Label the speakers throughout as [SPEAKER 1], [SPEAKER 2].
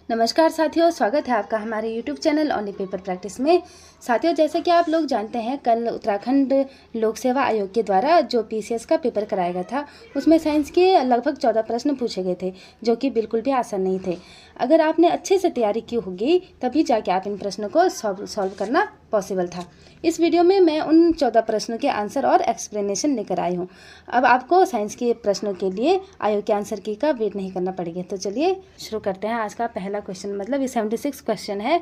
[SPEAKER 1] नमस्कार साथियों, स्वागत है आपका हमारे YouTube channel only paper practice में। साथियों, जैसे कि आप लोग जानते हैं, कल उत्तराखंड लोक सेवा आयोग के द्वारा जो PCS का पेपर कराया गया था, उसमें साइंस के लगभग 14 प्रश्न पूछे गए थे, जो कि बिल्कुल भी आसान नहीं थे। अगर आपने अच्छे से तैयारी की होगी तभी जाके आप इन प्रश्नों को सॉल्व करना पॉसिबल था। इस वीडियो में मैं उन 14 प्रश्नों के आंसर और एक्सप्लेनेशन लेकर आई हूँ। अब आपको साइंस के प्रश्नों के लिए आयोग के आंसर की का वेट नहीं करना पड़ेगा। तो चलिए शुरू करते हैं। आज का पहला क्वेश्चन, मतलब ये 76 क्वेश्चन है।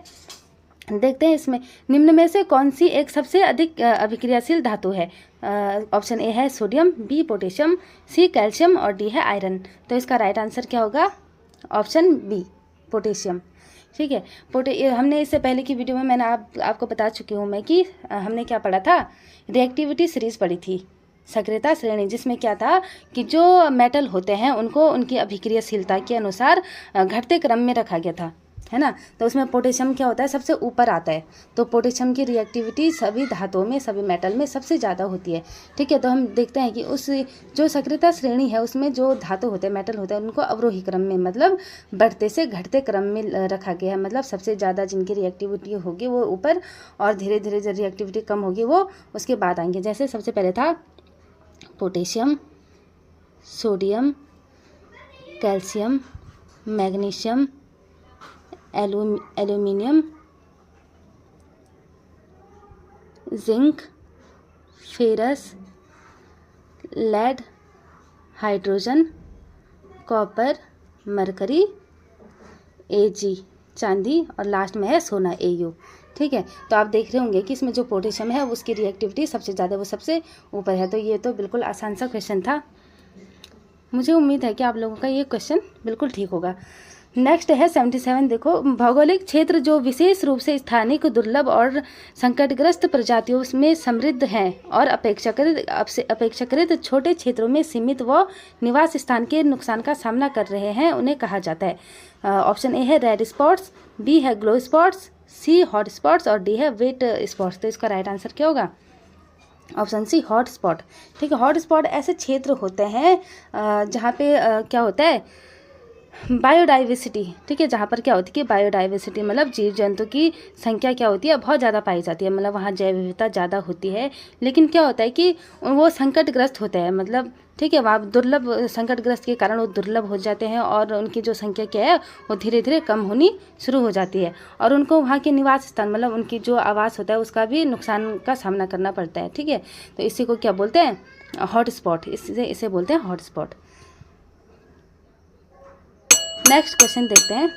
[SPEAKER 1] देखते हैं इसमें निम्न में से कौन सी एक सबसे अधिक अभिक्रियाशील धातु है। ऑप्शन ए है sodium, B potassium, C calcium और डी है आयरन। तो इसका राइट आंसर क्या होगा? Option B potassium. ठीक है। हमने इससे पहले की वीडियो में मैंने आपको बता चुकी हूँ मैं कि हमने क्या पढ़ा था, रिएक्टिविटी सीरीज पढ़ी थी, सक्रियता श्रेणी, जिसमें क्या था कि जो मेटल होते हैं उनको उनकी अभिक्रियाशीलता के अनुसार घटते क्रम में रखा गया था, है ना। तो उसमें पोटेशियम क्या होता है, सबसे ऊपर आता है। तो पोटेशियम की रिएक्टिविटी सभी धातुओं में, सभी मेटल में सबसे ज़्यादा होती है। ठीक है। तो हम देखते हैं कि उस जो सक्रियता श्रेणी है उसमें जो धातु होते हैं, मेटल होते हैं, उनको अवरोही क्रम में, मतलब बढ़ते से घटते क्रम में रखा गया है। मतलब सबसे ज़्यादा जिनकी रिएक्टिविटी होगी वो ऊपर, और धीरे धीरे जो रिएक्टिविटी कम होगी वो उसके बाद आएंगे। जैसे सबसे पहले था potassium, sodium, calcium, magnesium, aluminium, zinc, ferrous, lead, hydrogen, copper, mercury, Ag चांदी, और लास्ट में है सोना, Au। ठीक है। तो आप देख रहे होंगे कि इसमें जो पोटेशियम है उसकी रिएक्टिविटी सबसे ज़्यादा, वो सबसे ऊपर है। तो ये तो बिल्कुल आसान सा क्वेश्चन था। मुझे उम्मीद है कि आप लोगों का ये क्वेश्चन बिल्कुल ठीक होगा। नेक्स्ट है 77। देखो, भौगोलिक क्षेत्र जो विशेष रूप से स्थानिक, दुर्लभ और संकटग्रस्त प्रजातियों में समृद्ध हैं और अपेक्षाकृत छोटे क्षेत्रों में सीमित व निवास स्थान के नुकसान का सामना कर रहे हैं, उन्हें कहा जाता है। ऑप्शन ए है रेड स्पॉट्स, बी है glow spots, C hot spots और डी है वेट स्पॉट्स। तो इसका राइट आंसर क्या होगा? Option C hot spot. ठीक है। हॉट स्पॉट ऐसे क्षेत्र होते हैं जहाँ पे क्या होता है, बायोडाइवर्सिटी। ठीक है। जहाँ पर क्या होती है कि बायोडाइवर्सिटी मतलब जीव जंतु की संख्या क्या होती है, बहुत ज़्यादा पाई जाती है, मतलब वहाँ जैव विविधता ज़्यादा होती है। लेकिन क्या होता है कि वो संकटग्रस्त होते हैं, मतलब ठीक है, वहाँ दुर्लभ, संकटग्रस्त के कारण वो दुर्लभ हो जाते हैं और उनकी जो संख्या क्या है वो धीरे धीरे कम होनी शुरू हो जाती है, और उनको वहाँ के निवास स्थान, मतलब उनकी जो आवास होता है उसका भी नुकसान का सामना करना पड़ता है। ठीक है। तो इसी को क्या बोलते हैं? Hot spot. इसे बोलते हैं हॉट स्पॉट। नेक्स्ट क्वेश्चन देखते हैं।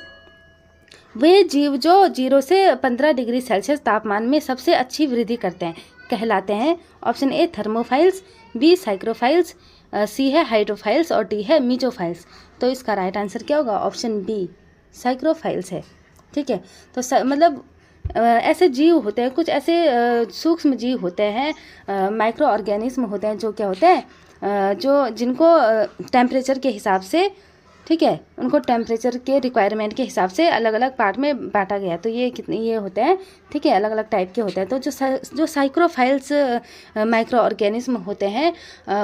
[SPEAKER 1] वे जीव जो 0 से 15 डिग्री सेल्सियस तापमान में सबसे अच्छी वृद्धि करते हैं कहलाते हैं। Option A thermophiles, B psychrophiles, C है हाइड्रोफाइल्स और डी है मीजोफाइल्स। तो इसका राइट आंसर क्या होगा? ऑप्शन बी साइक्रोफाइल्स है। ठीक है। तो मतलब ऐसे जीव होते हैं, कुछ ऐसे सूक्ष्म जीव होते हैं, माइक्रो ऑर्गेनिज्म होते हैं, जो क्या होते हैं, जो जिनको टेम्परेचर के हिसाब से, ठीक है, उनको टेम्परेचर के रिक्वायरमेंट के हिसाब से अलग अलग पार्ट में बांटा गया। तो ये होते हैं, ठीक है, अलग अलग टाइप के होते हैं। तो जो साइक्रोफाइल्स माइक्रो ऑर्गेनिज्म होते हैं,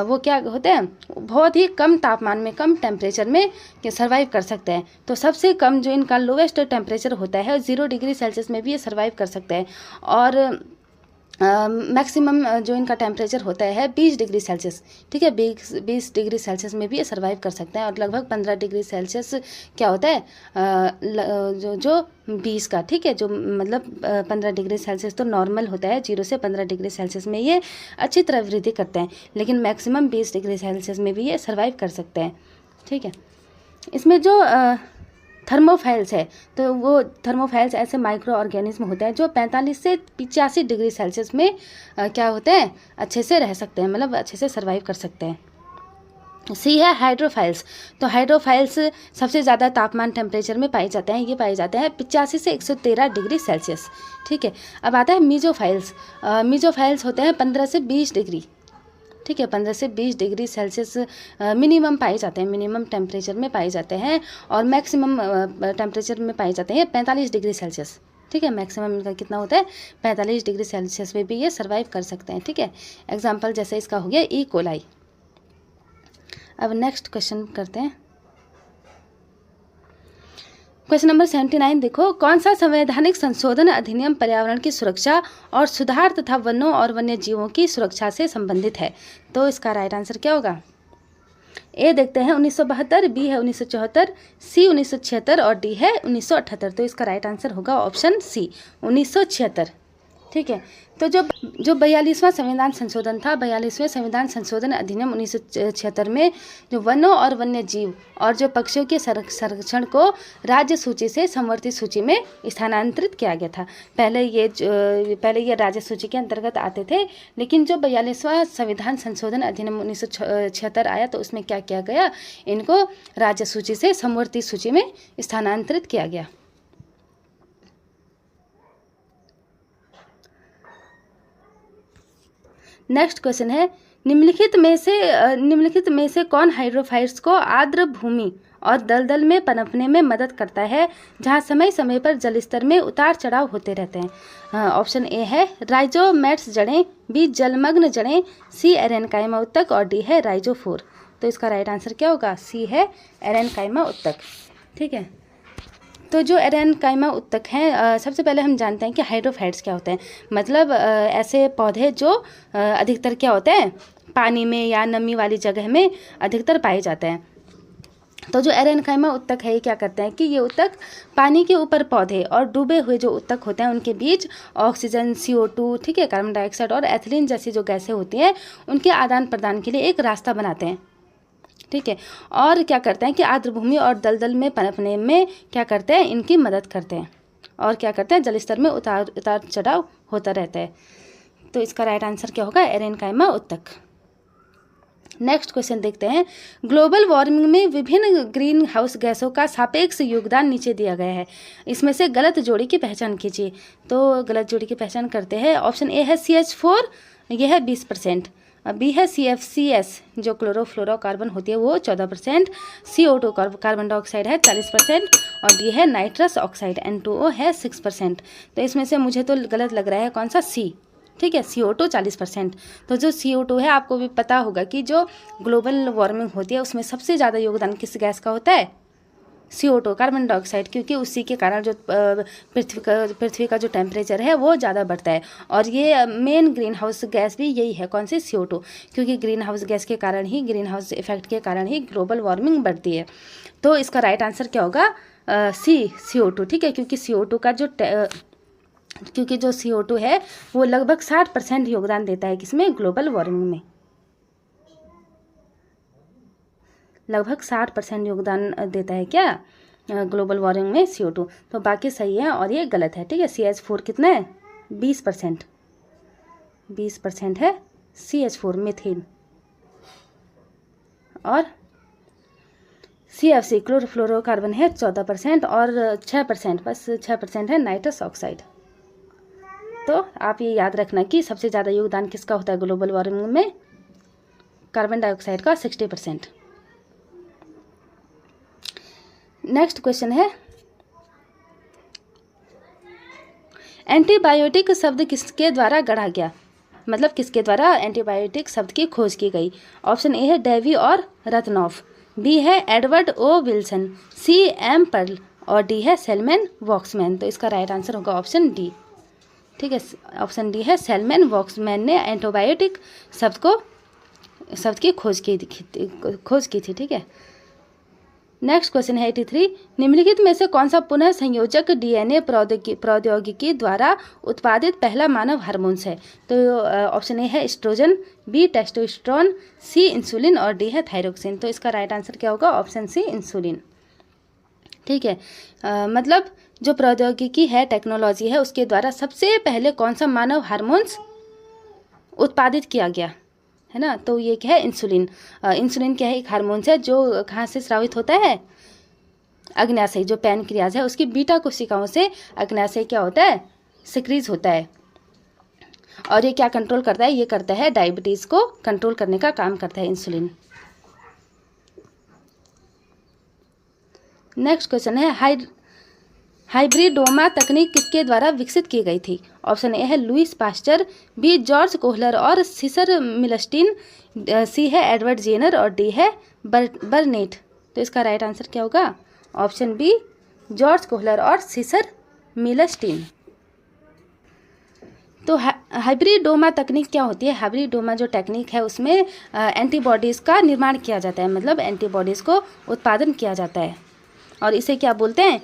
[SPEAKER 1] वो क्या होते हैं, बहुत ही कम तापमान में, कम टेम्परेचर में सर्वाइव कर सकते हैं। तो सबसे कम जो इनका लोवेस्ट टेम्परेचर होता है 0 डिग्री सेल्सियस में भी ये सर्वाइव कर सकते हैं, और मैक्सिमम जो इनका टेम्परेचर होता है 20 डिग्री सेल्सियस। ठीक है। 20 डिग्री सेल्सियस में भी ये सर्वाइव कर सकते हैं, और लगभग 15 डिग्री सेल्सियस क्या होता है, जो 20 का, ठीक है, जो मतलब 15 डिग्री सेल्सियस तो नॉर्मल होता है, 0 से 15 डिग्री सेल्सियस में ये अच्छी तरह वृद्धि करते हैं, लेकिन मैक्सिमम 20 डिग्री सेल्सियस में भी ये सर्वाइव कर सकते हैं। ठीक है। इसमें जो थर्मोफाइल्स है, तो वो थर्मोफाइल्स ऐसे माइक्रो ऑर्गेनिज्म होते हैं जो 45 से 85 डिग्री सेल्सियस में क्या होते हैं, अच्छे से रह सकते हैं, मतलब अच्छे से सर्वाइव कर सकते हैं। सी है हाइड्रोफाइल्स। तो हाइड्रोफाइल्स सबसे ज़्यादा तापमान टेम्परेचर में पाए जाते हैं, ये पाए जाते हैं 85 से 113 डिग्री सेल्सियस। ठीक है। अब आता है मीजोफाइल्स। मीजोफाइल्स होते हैं 15 से 20 डिग्री, ठीक है, 15 से 20 डिग्री सेल्सियस मिनिमम पाए जाते हैं, मिनिमम टेम्परेचर में पाए जाते हैं, और मैक्सिमम टेम्परेचर में पाए जाते हैं 45 डिग्री सेल्सियस। ठीक है। मैक्सिमम इनका कितना होता है? 45 डिग्री सेल्सियस में भी ये सर्वाइव कर सकते हैं। ठीक है। एग्जाम्पल जैसे इसका हो गया ई कोलाई। अब नेक्स्ट क्वेश्चन करते हैं। क्वेश्चन नंबर 79 देखो, कौन सा संवैधानिक संशोधन अधिनियम पर्यावरण की सुरक्षा और सुधार तथा वनों और वन्य जीवों की सुरक्षा से संबंधित है? तो इसका राइट आंसर क्या होगा? ए देखते हैं 1972, बी है 1974, सी 1976 और डी है 1978। तो इसका राइट आंसर होगा ऑप्शन सी 1976। ठीक है, तो जो 42वां संविधान संशोधन था, 42वें संविधान संशोधन अधिनियम 1976 में जो वनों और वन्य जीव और जो पक्षियों के संरक्षण को राज्य सूची से समवर्ती सूची में स्थानांतरित किया गया था। पहले ये राज्य सूची के अंतर्गत आते थे, लेकिन जो 42वां संविधान संशोधन अधिनियम 1976 आया तो उसमें क्या किया गया, इनको राज्य सूची से समवर्ती सूची में स्थानांतरित किया गया। नेक्स्ट क्वेश्चन है, निम्नलिखित में से कौन हाइड्रोफाइट्स को आर्द्र भूमि और दलदल में पनपने में मदद करता है जहां समय समय पर जल स्तर में उतार चढ़ाव होते रहते हैं? ऑप्शन ए है राइजोमेट्स जड़ें, बी जलमग्न जड़ें, सी एरेनकाइमा उत्तक और डी है राइजोफोर। तो इसका राइट आंसर क्या होगा? सी है एरेनकाइमा उत्तक। ठीक है, तो जो एरेनकाइमा उत्तक हैं, सबसे पहले हम जानते हैं कि हाइड्रोफाइट्स क्या होते हैं। मतलब ऐसे पौधे जो अधिकतर क्या होते हैं, पानी में या नमी वाली जगह में अधिकतर पाए जाते हैं। तो जो एरेनकाइमा उत्तक है, ये क्या करते हैं कि ये उत्तक पानी के ऊपर पौधे और डूबे हुए जो उत्तक होते हैं उनके बीच ऑक्सीजन, CO2, ठीक है, कार्बन डाइऑक्साइड और एथिलीन जैसी जो गैसें होती हैं उनके आदान प्रदान के लिए एक रास्ता बनाते हैं। ठीक है, और क्या करते हैं कि आर्द्र भूमि और दलदल में पनपने में क्या करते हैं, इनकी मदद करते हैं। और क्या करते हैं, जल स्तर में उतार चढ़ाव होता रहता है। तो इसका राइट आंसर क्या होगा? एरेनकाइमा उत्तक। नेक्स्ट क्वेश्चन देखते हैं, ग्लोबल वार्मिंग में विभिन्न ग्रीन हाउस गैसों का सापेक्ष योगदान नीचे दिया गया है, इसमें से गलत जोड़ी की पहचान कीजिए। तो गलत जोड़ी की पहचान करते हैं। ऑप्शन ए है CH4, यह है 20%, बी है CFCS जो क्लोरोफ्लोरोकार्बन होती है वो 14%, CO2 कार्बन डाइऑक्साइड है 40% और डी है नाइट्रस ऑक्साइड N2O है 6%। तो इसमें से मुझे तो गलत लग रहा है कौन सा, सी। ठीक है, CO2 40%। तो जो CO2 है, आपको भी पता होगा कि जो ग्लोबल वार्मिंग होती है उसमें सबसे ज़्यादा योगदान किस गैस का होता है? CO2 कार्बन डाइऑक्साइड, क्योंकि उसी के कारण जो पृथ्वी का जो टेम्परेचर है वो ज़्यादा बढ़ता है। और ये मेन ग्रीन हाउस गैस भी यही है, कौन सी? CO2, क्योंकि ग्रीन हाउस गैस के कारण ही, ग्रीन हाउस इफेक्ट के कारण ही ग्लोबल वार्मिंग बढ़ती है। तो इसका राइट आंसर क्या होगा? सी, CO2। ठीक है, क्योंकि जो CO2 है वो लगभग 60% योगदान देता है किसमें? ग्लोबल वार्मिंग में। लगभग 60% योगदान देता है क्या ग्लोबल वार्मिंग में CO2। तो बाकी सही है और ये गलत है। ठीक है, CH4 कितना है? 20%। 20% है CH4 मीथेन। और CFC क्लोरोफ्लोरोकार्बन है 14% और 6%, बस 6% है नाइट्रस ऑक्साइड। तो आप ये याद रखना कि सबसे ज़्यादा योगदान किसका होता है ग्लोबल वार्मिंग में? कार्बन डाइऑक्साइड का 60%। नेक्स्ट क्वेश्चन है, एंटीबायोटिक शब्द किसके द्वारा गढ़ा गया? मतलब किसके द्वारा एंटीबायोटिक शब्द की खोज की गई? ऑप्शन ए है डेवी और रत्नॉफ, बी है एडवर्ड ओ विल्सन, सी एम पर्ल और डी है सेलमैन वॉक्समैन। तो इसका राइट आंसर होगा ऑप्शन डी। ठीक है, ऑप्शन डी है सेलमैन वॉक्समैन ने एंटीबायोटिक शब्द की खोज की थी। ठीक है, नेक्स्ट क्वेश्चन है 83, निम्नलिखित में से कौन सा पुनः संयोजक DNA प्रौद्योगिकी द्वारा उत्पादित पहला मानव हार्मोन्स है? तो ऑप्शन ए है oestrogen, B testosterone, C insulin और डी है थायरोक्सिन। तो इसका राइट आंसर क्या होगा? Option C insulin. ठीक है, मतलब जो प्रौद्योगिकी है, टेक्नोलॉजी है, उसके द्वारा सबसे पहले कौन सा मानव हार्मोन्स उत्पादित किया गया है ना? तो ये क्या है? इंसुलिन। इंसुलिन क्या है? एक हार्मोन्स है जो कहाँ से स्रावित होता है? अग्न्याशय, जो पैनक्रियाज है उसकी बीटा कोशिकाओं से अग्न्याशय क्या होता है? सिक्रीज होता है। और ये क्या कंट्रोल करता है? ये करता है डायबिटीज़ को कंट्रोल करने का काम करता है इंसुलिन। नेक्स्ट क्वेश्चन है, हाइब्रिडोमा तकनीक किसके द्वारा विकसित की गई थी? ऑप्शन ए है Louis Pasteur, B George Kohler और सीसर मिलस्टीन, सी है एडवर्ड जेनर और डी है बर्नेट। तो इसका राइट आंसर क्या होगा? ऑप्शन बी जॉर्ज कोहलर और सीसर मिलस्टीन। तो हाइब्रिडोमा तकनीक क्या होती है? हाइब्रिडोमा जो टेक्निक है उसमें एंटीबॉडीज़ का निर्माण किया जाता है, मतलब एंटीबॉडीज़ को उत्पादन किया जाता है, और इसे क्या बोलते हैं?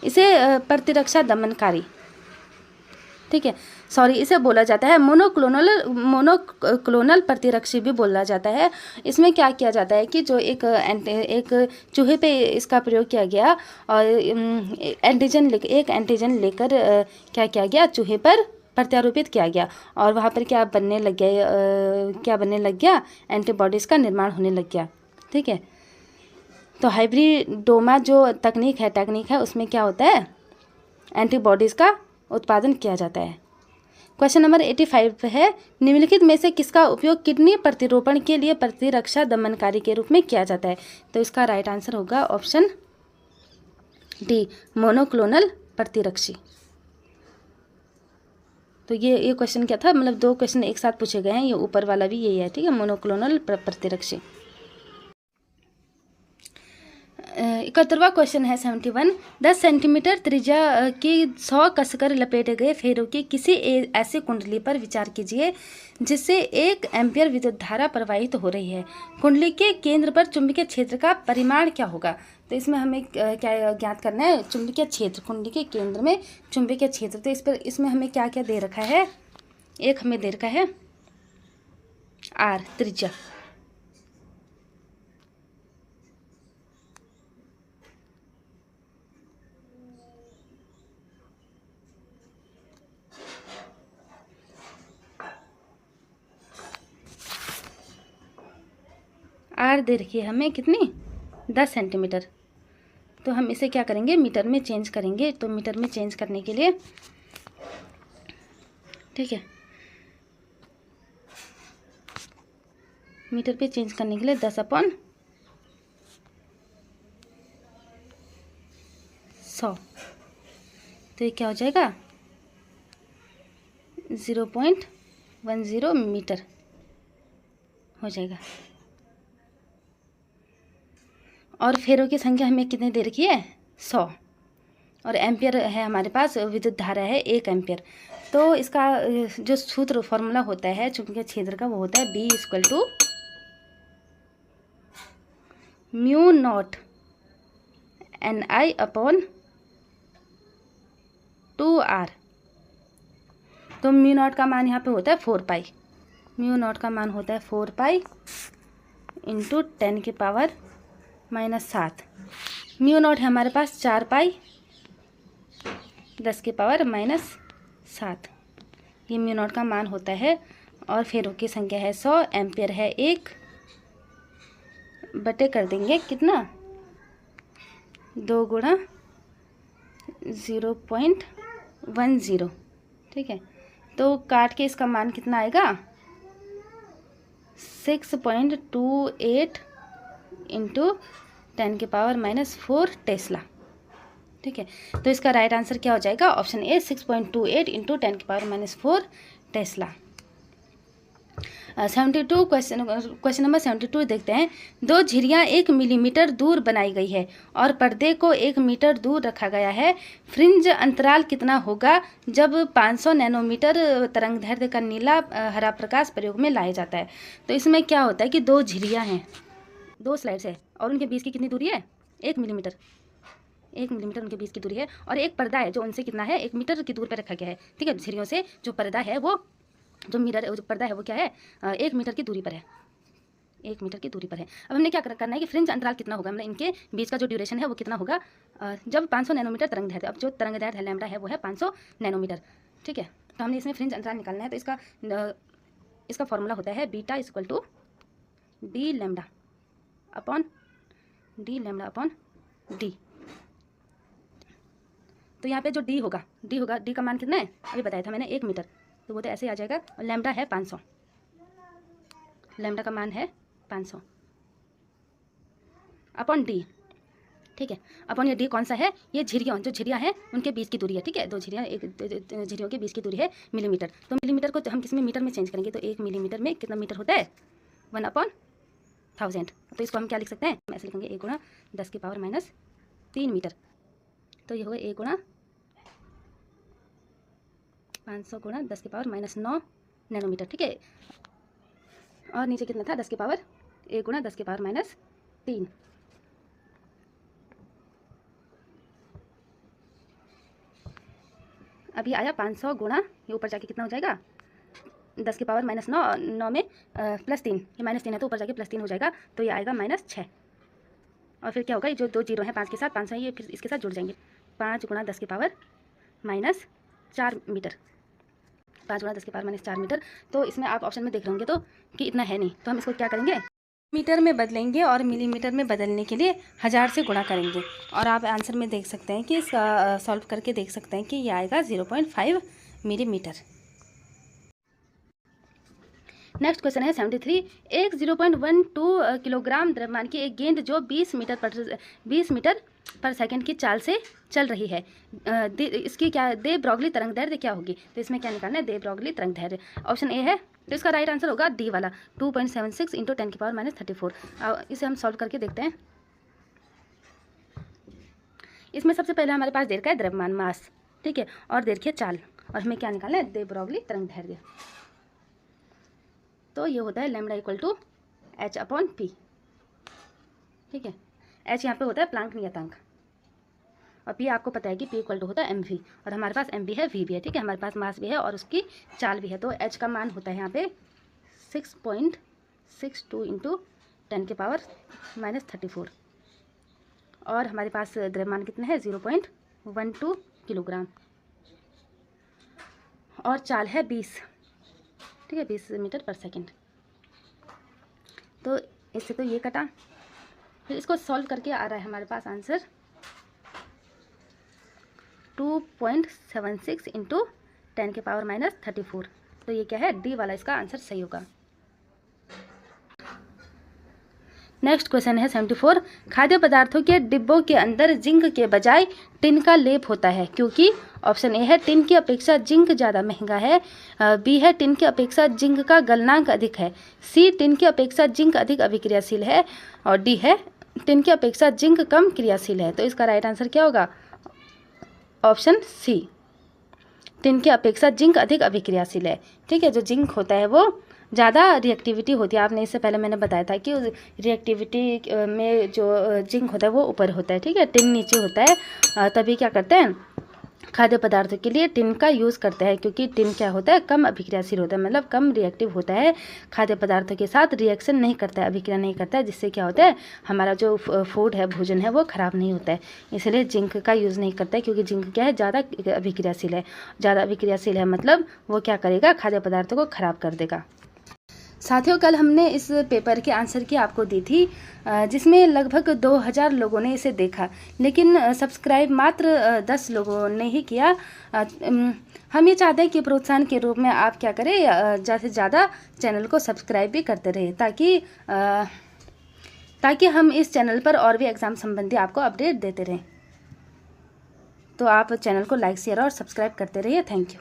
[SPEAKER 1] इसे प्रतिरक्षा दमनकारी, ठीक है, सॉरी, इसे बोला जाता है मोनोक्लोनल प्रतिरक्षी भी बोला जाता है। इसमें क्या किया जाता है कि जो एक चूहे पे इसका प्रयोग किया गया और एक एंटीजन लेकर क्या किया गया, चूहे पर प्रत्यारोपित किया गया, और वहाँ पर क्या बनने लग गया, एंटीबॉडीज़ का निर्माण होने लग गया, ठीक है। तो हाइब्रिडोमा जो तकनीक है उसमें क्या होता है? एंटीबॉडीज़ का उत्पादन किया जाता है। क्वेश्चन नंबर 85 है, निम्नलिखित में से किसका उपयोग किडनी प्रतिरोपण के लिए प्रतिरक्षा दमनकारी के रूप में किया जाता है? तो इसका राइट आंसर होगा ऑप्शन डी, मोनोक्लोनल प्रतिरक्षी। तो ये क्वेश्चन क्या था, मतलब 2 क्वेश्चन एक साथ पूछे गए हैं, ये ऊपर वाला भी यही है, ठीक है, मोनोक्लोनल प्रतिरक्षी। 71वां क्वेश्चन है 71, 10 सेंटीमीटर त्रिज्या की 100 कसकर लपेटे गए फेरों की किसी ऐसी कुंडली पर विचार कीजिए जिससे 1 एम्पियर विद्युत धारा प्रवाहित हो रही है। कुंडली के केंद्र पर चुंबकीय क्षेत्र का परिमाण क्या होगा? तो इसमें हमें क्या ज्ञात करना है? चुंबकीय क्षेत्र, कुंडली के केंद्र में चुंबकीय क्षेत्र। तो इसमें हमें क्या क्या दे रखा है? एक हमें दे रखा है R त्रिज्या, R दे रखी है हमें कितनी? 10 सेंटीमीटर। तो हम इसे क्या करेंगे? मीटर में चेंज करेंगे। तो मीटर में चेंज करने के लिए, ठीक है, मीटर पे चेंज करने के लिए 10/100, तो ये क्या हो जाएगा? 0.10 मीटर हो जाएगा। और फेरों की संख्या हमें कितनी दे रखी है? 100, और एम्पियर है हमारे पास, विद्युत धारा है 1 एम्पियर। तो इसका जो सूत्र फॉर्मूला होता है चुंबकीय क्षेत्र का, वो होता है B = μ0 Ni/2R। तो μ0 का मान यहाँ पे होता है 4 पाई, μ0 का मान होता है 4 पाई इंटू 10⁻⁻7। μ0 है हमारे पास 4 पाई 10⁻⁻7, ये μ0 का मान होता है। और फेरों की संख्या है 100, एम्पियर है 1, बटे कर देंगे कितना? 2 × 0.10, ठीक है। तो काट के इसका मान कितना आएगा? 6.28 इंटू 10⁻⁻4 टेस्ला, ठीक है। तो इसका राइट आंसर क्या हो जाएगा? Option A, 6.28 into 10⁻⁻4 Tesla. 72 question number 72 देखते हैं। 2 झिर्रियाँ 1 मिलीमीटर दूर बनाई गई है और पर्दे को 1 मीटर दूर रखा गया है। फ्रिंज अंतराल कितना होगा जब 500 नैनोमीटर तरंगदैर्घ्य का नीला हरा प्रकाश प्रयोग में लाया जाता है? तो इसमें क्या होता है कि 2 झिर्रियाँ हैं, 2 स्लाइड्स है, और उनके बीच की कितनी दूरी है? 1 मिलीमीटर, 1 मिलीमीटर उनके बीच की दूरी है, और एक पर्दा है जो उनसे कितना है? 1 मीटर की दूर पर रखा गया है, ठीक है। झिर्रियों से जो पर्दा है, वो जो पर्दा है वो क्या है? 1 मीटर की दूरी पर है, 1 मीटर की दूरी पर है। अब हमने क्या करना है कि फ्रिंज अंतराल कितना होगा, मतलब इनके बीच का जो ड्यूरेशन है वो कितना होगा जब 500 नैनोमीटर तरंगदैर्घ्य। अब जो तरंगदैर्घ्य लैम्डा है वो है 500 नैनोमीटर, ठीक है। तो हमने इसमें फ्रिंज अंतराल निकालना है। तो इसका फॉर्मूला होता है बीटा = d λ/d। तो यहाँ पे जो d होगा, d का मान कितना है? अभी बताया था मैंने, 1 मीटर, तो वो तो ऐसे ही आ जाएगा। और लैम्डा है 500, लैम्डा का मान है 500 अपॉन d, ठीक है। अपॉन ये d कौन सा है? ये जो झिर्रियाँ हैं उनके बीच की दूरी है, ठीक है। 2 झिर्रियों के बीच की दूरी है मिलीमीटर। तो मिलीमीटर को हम किस में? मीटर में चेंज करेंगे। तो 1 मिलीमीटर में कितना मीटर होता है? 1/1000। तो इसको हम क्या लिख सकते हैं? हम ऐसे लिखेंगे 1 × 10⁻⁻⁷ 3 मीटर। तो ये होगा 1 गुणा 500 गुणा 10 की पावर -9 नैनोमीटर। ठीक है, और नीचे कितना था 10 की पावर 1 गुणा 10 की पावर -3। अभी आया 500 गुणा, ये ऊपर जाके कितना हो जाएगा 10 की पावर -9 में +3, ये -3 है तो ऊपर जाके +3 हो जाएगा, तो ये आएगा -6। और फिर क्या होगा, ये जो 2 जीरो हैं 5 के साथ 500 ये फिर इसके साथ जुड़ जाएंगे। 5 गुणा 10 की पावर -4 मीटर, 5 गुणा 10 की पावर -4 मीटर। तो इसमें आप ऑप्शन में देख रहे होंगे तो कि इतना है नहीं, तो हम इसको क्या करेंगे मीटर में बदलेंगे और मिलीमीटर में बदलने के लिए 1000 से गुणा करेंगे। और आप आंसर में देख सकते हैं कि इसका सॉल्व करके देख सकते हैं कि ये आएगा 0.5 मिलीमीटर। नेक्स्ट क्वेश्चन है 73। एक 0.12 किलोग्राम द्रव्यमान की एक गेंद जो 20 मीटर पर सेकंड की चाल से चल रही है, इसकी क्या दे ब्रॉगली तरंग दैर्ध्य क्या होगी। तो इसमें क्या निकालना है, दे ब्रॉगली तरंग दैर्ध्य। ऑप्शन ए है, तो इसका राइट आंसर होगा डी वाला 2.76 इंटू 10 की पावर -34। इसे हम सॉल्व करके देखते हैं। इसमें सबसे पहले हमारे पास देर का है द्रव्यमान मास, ठीक है, और देर की चाल, और हमें क्या निकालना है, दे ब्रॉगली तरंग दैर्ध्य। तो ये होता है लैम्डा इक्वल टू h/p। ठीक है, h यहाँ पे होता है प्लांक नियतांक, और p आपको पता है कि p इक्वल टू होता है mv, और हमारे पास mv है, v भी है। ठीक है, हमारे पास मास भी है और उसकी चाल भी है। तो h का मान होता है यहाँ पे 6.62 इंटू 10 की पावर -34, और हमारे पास द्रव्यमान कितना है 0.12 किलोग्राम, और चाल है 20। ठीक है, 20 मीटर पर सेकंड। तो इससे तो ये कटा, फिर इसको सॉल्व करके आ रहा है हमारे पास आंसर 2.76 इंटू 10 की पावर -34। तो ये क्या है, डी वाला इसका आंसर सही होगा। नेक्स्ट क्वेश्चन है 74। खाद्य पदार्थों के डिब्बों के अंदर जिंक के बजाय टिन का लेप होता है क्योंकि ऑप्शन ए है टिन की अपेक्षा जिंक ज़्यादा महंगा है, बी है टिन की अपेक्षा जिंक का गलनांक अधिक है, सी टिन की अपेक्षा जिंक अधिक अभिक्रियाशील है, और डी है टिन की अपेक्षा जिंक कम क्रियाशील है। तो इसका राइट आंसर क्या होगा, ऑप्शन सी, टिन की अपेक्षा जिंक अधिक अभिक्रियाशील है। ठीक है, जो जिंक होता है वो ज़्यादा रिएक्टिविटी होती है। आपने इससे पहले मैंने बताया था कि रिएक्टिविटी में जो जिंक होता है वो ऊपर होता है, ठीक है, टिन नीचे होता है। तभी क्या करते हैं, खाद्य पदार्थों के लिए टिन का यूज़ करते हैं, क्योंकि टिन क्या होता है, कम अभिक्रियाशील होता है, मतलब कम रिएक्टिव होता है, खाद्य पदार्थों के साथ रिएक्शन नहीं करता है, अभिक्रिया नहीं करता है, जिससे क्या होता है, हमारा जो फूड है, भोजन है, वो ख़राब नहीं होता है। इसलिए जिंक का यूज़ नहीं करता है, क्योंकि जिंक क्या है, ज़्यादा अभिक्रियाशील है। ज़्यादा अभिक्रियाशील है मतलब वो क्या करेगा, खाद्य पदार्थों को ख़राब कर देगा। साथियों, कल हमने इस पेपर के आंसर की आपको दी थी, जिसमें लगभग 2000 लोगों ने इसे देखा, लेकिन सब्सक्राइब मात्र 10 लोगों ने ही किया। हम ये चाहते हैं कि प्रोत्साहन के रूप में आप क्या करें, ज़्यादा से ज़्यादा चैनल को सब्सक्राइब भी करते रहें, ताकि हम इस चैनल पर और भी एग्ज़ाम संबंधी आपको अपडेट देते रहें। तो आप चैनल को लाइक, शेयर और सब्सक्राइब करते रहिए। Thank you.